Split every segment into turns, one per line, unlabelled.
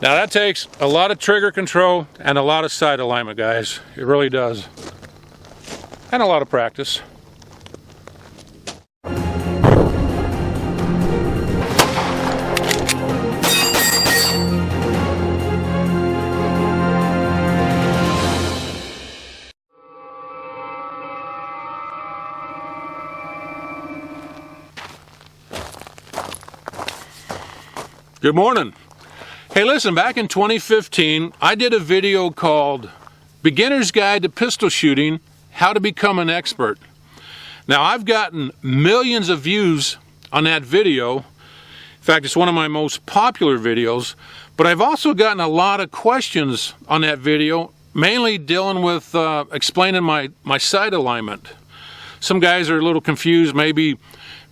Now that takes a lot of trigger control and a lot of sight alignment, guys. It really does. And a lot of practice. Good morning. Hey, listen, back in 2015, I did a video called Beginner's Guide to Pistol Shooting, How to Become an Expert. Now, I've gotten millions of views on that video. In fact, it's one of my most popular videos, but I've also gotten a lot of questions on that video, mainly dealing with explaining my sight alignment. Some guys are a little confused. Maybe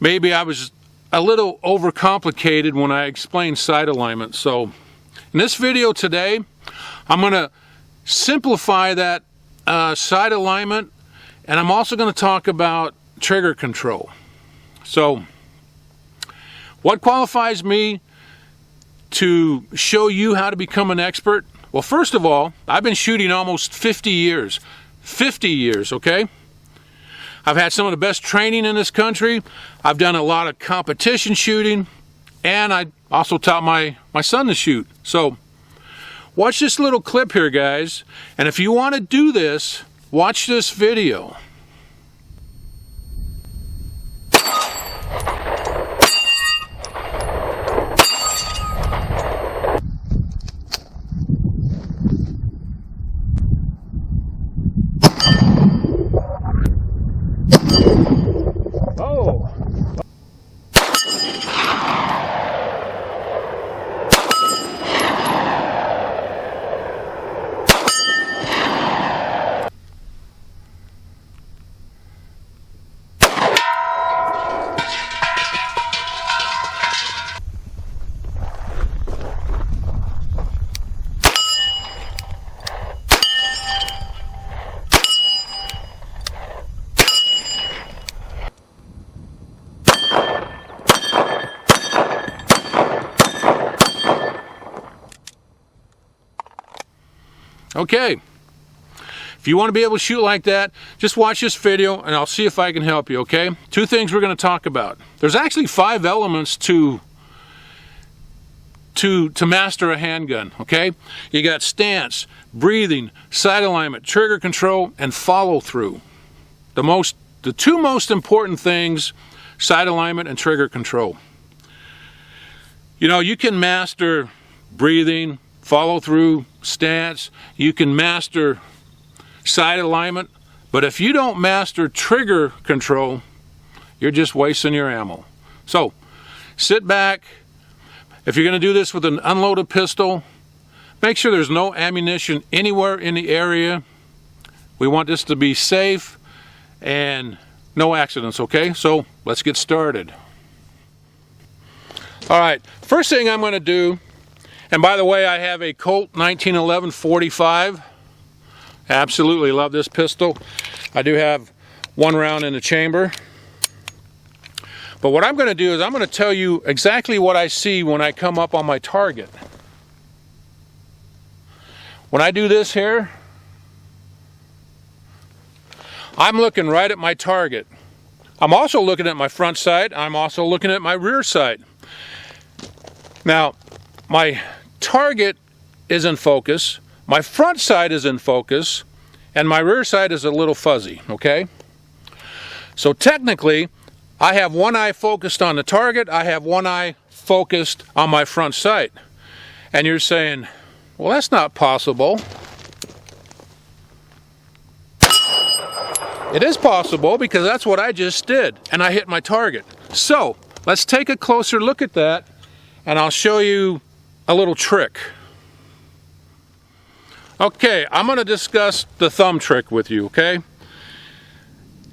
I was a little overcomplicated when I explained sight alignment. So in this video today, I'm going to simplify that sight alignment, and I'm also going to talk about trigger control. So what qualifies me to show you how to become an expert? Well, first of all, I've been shooting almost 50 years. 50 years, okay? I've had some of the best training in this country. I've done a lot of competition shooting, and I also taught my son to shoot. So watch this little clip here, guys, and if you want to do this, watch this video. Okay, if you want to be able to shoot like that, just watch this video and I'll see if I can help you, okay? Two things we're going to talk about. There's actually 5 elements to master a handgun, okay? You got stance, breathing, sight alignment, trigger control, and follow through. The 2 most important things, sight alignment and trigger control. You know, you can master breathing, follow through, stance, you can master sight alignment, but if you don't master trigger control, you're just wasting your ammo. So sit back. If you're going to do this with an unloaded pistol, make sure there's no ammunition anywhere in the area. We want this to be safe and no accidents, okay? So let's get started. All right, first thing I'm going to do, and by the way, I have a Colt 1911 45. Absolutely love this pistol. I do have 1 round in the chamber. But what I'm going to do is I'm going to tell you exactly what I see when I come up on my target. When I do this here, I'm looking right at my target. I'm also looking at my front sight. I'm also looking at my rear sight. Now, my target is in focus, my front sight is in focus, and my rear sight is a little fuzzy, okay? So technically, I have one eye focused on the target, I have one eye focused on my front sight. And you're saying, well, that's not possible. It is possible because that's what I just did, and I hit my target. So, let's take a closer look at that, and I'll show you a little trick. Okay, I'm going to discuss the thumb trick with you, okay?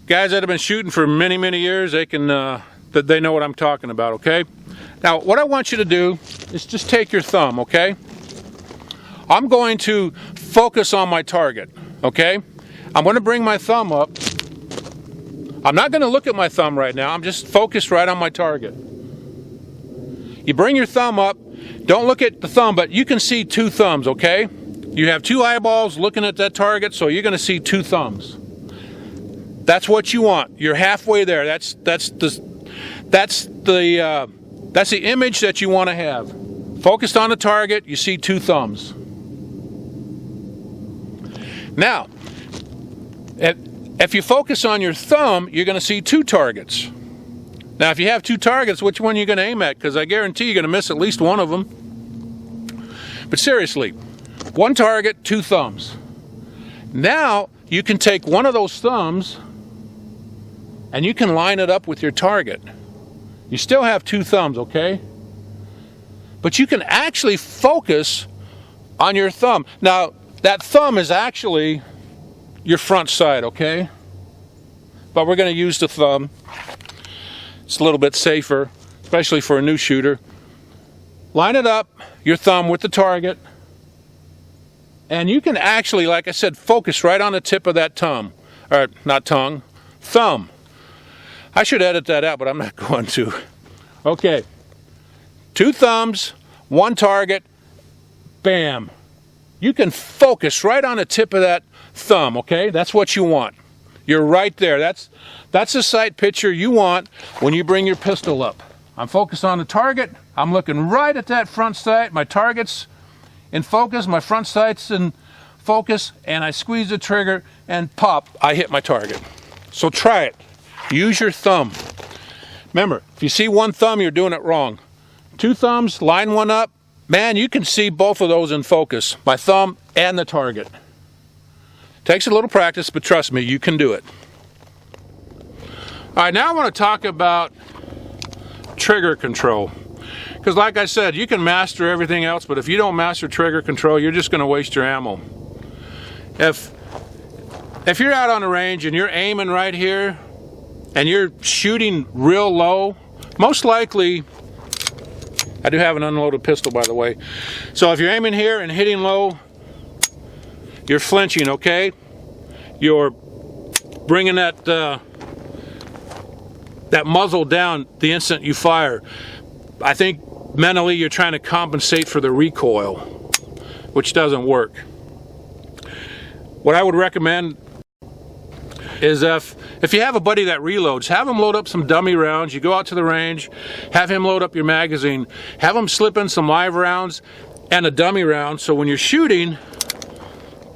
Guys that have been shooting for many, many years, they know what I'm talking about, okay? Now, what I want you to do is just take your thumb, okay? I'm going to focus on my target, okay? I'm going to bring my thumb up. I'm not going to look at my thumb right now. I'm just focused right on my target. You bring your thumb up, don't look at the thumb, but you can see two thumbs, okay? You have two eyeballs looking at that target, so you're going to see two thumbs. That's what you want. You're halfway there. That's the image that you want to have. Focused on the target, you see two thumbs. Now, if you focus on your thumb, you're going to see two targets. Now, if you have two targets, which one are you going to aim at? Because I guarantee you're going to miss at least one of them. But seriously, one target, two thumbs. Now, you can take one of those thumbs and you can line it up with your target. You still have two thumbs, okay? But you can actually focus on your thumb. Now, that thumb is actually your front sight, okay? But we're going to use the thumb. It's a little bit safer, especially for a new shooter. Line it up, your thumb with the target, and you can actually, like I said, focus right on the tip of that thumb. Or, not tongue, thumb. I should edit that out, but I'm not going to. Okay. Two thumbs, one target, bam. You can focus right on the tip of that thumb, okay? That's what you want. You're right there. That's the sight picture you want when you bring your pistol up. I'm focused on the target. I'm looking right at that front sight. My target's in focus, my front sight's in focus, and I squeeze the trigger and pop, I hit my target. So try it. Use your thumb. Remember, if you see one thumb, you're doing it wrong. Two thumbs, line one up. Man, you can see both of those in focus. My thumb and the target. Takes a little practice, but trust me, you can do it. All right, now I want to talk about trigger control. Because like I said, you can master everything else, but if you don't master trigger control, you're just going to waste your ammo. If you're out on the range and you're aiming right here, and you're shooting real low, most likely, I do have an unloaded pistol, by the way. So if you're aiming here and hitting low, you're flinching, okay? You're bringing that muzzle down the instant you fire. I think mentally you're trying to compensate for the recoil, which doesn't work. What I would recommend is if you have a buddy that reloads, have him load up some dummy rounds. You go out to the range, have him load up your magazine, have him slip in some live rounds and a dummy round, so when you're shooting,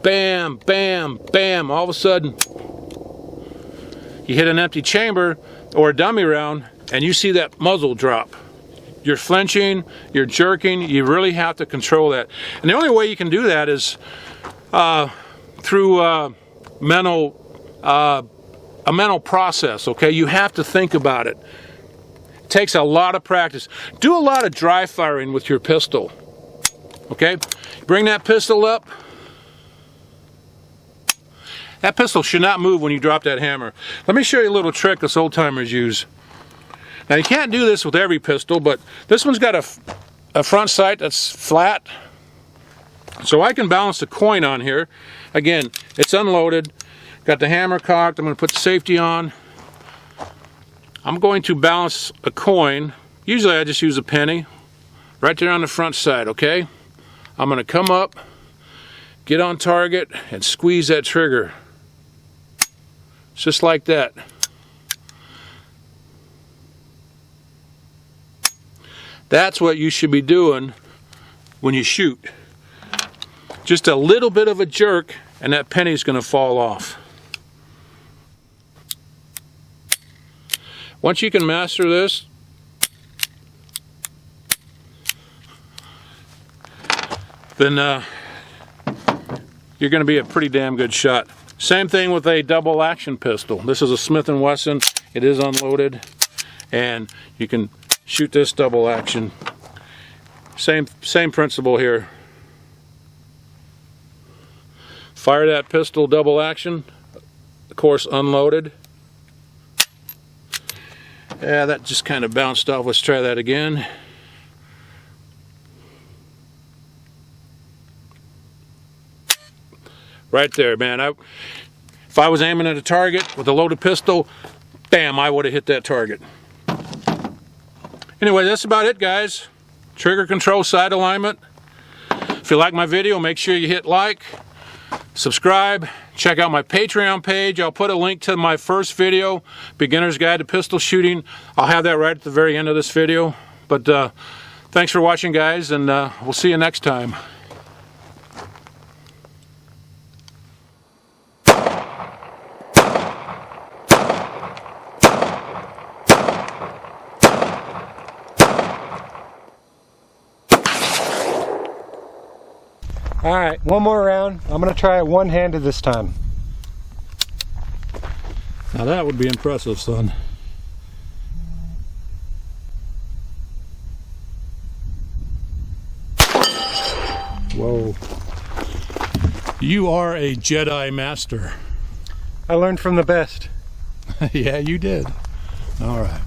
bam, bam, bam, all of a sudden you hit an empty chamber or a dummy round and you see that muzzle drop. You're flinching, you're jerking, you really have to control that. And the only way you can do that is through a mental process, okay? You have to think about it. It takes a lot of practice. Do a lot of dry firing with your pistol, okay? Bring that pistol up. That pistol should not move when you drop that hammer. Let me show you a little trick us old timers use. Now you can't do this with every pistol, but this one's got a front sight that's flat. So I can balance the coin on here. Again, it's unloaded. Got the hammer cocked. I'm going to put the safety on. I'm going to balance a coin. Usually I just use a penny. Right there on the front side, okay? I'm going to come up, get on target, and squeeze that trigger. Just like that. That's what you should be doing when you shoot. Just a little bit of a jerk and that penny's going to fall off. Once you can master this, then you're going to be a pretty damn good shot. Same thing with a double action pistol. This is a Smith & Wesson. It is unloaded and you can shoot this double action. Same principle here. Fire that pistol double action, of course unloaded. Yeah, that just kind of bounced off. Let's try that again. Right there, man. If I was aiming at a target with a loaded pistol, bam, I would have hit that target. Anyway, that's about it, guys. trigger control, sight alignment. If you like my video, make sure you hit like, subscribe, check out my Patreon page. I'll put a link to my first video, Beginner's Guide to Pistol Shooting. I'll have that right at the very end of this video. But thanks for watching, guys, and we'll see you next time.
All right, one more round. I'm gonna try it one-handed this time.
Now that would be impressive, son. Whoa. You are a Jedi master.
I learned from the best.
Yeah, you did. All right.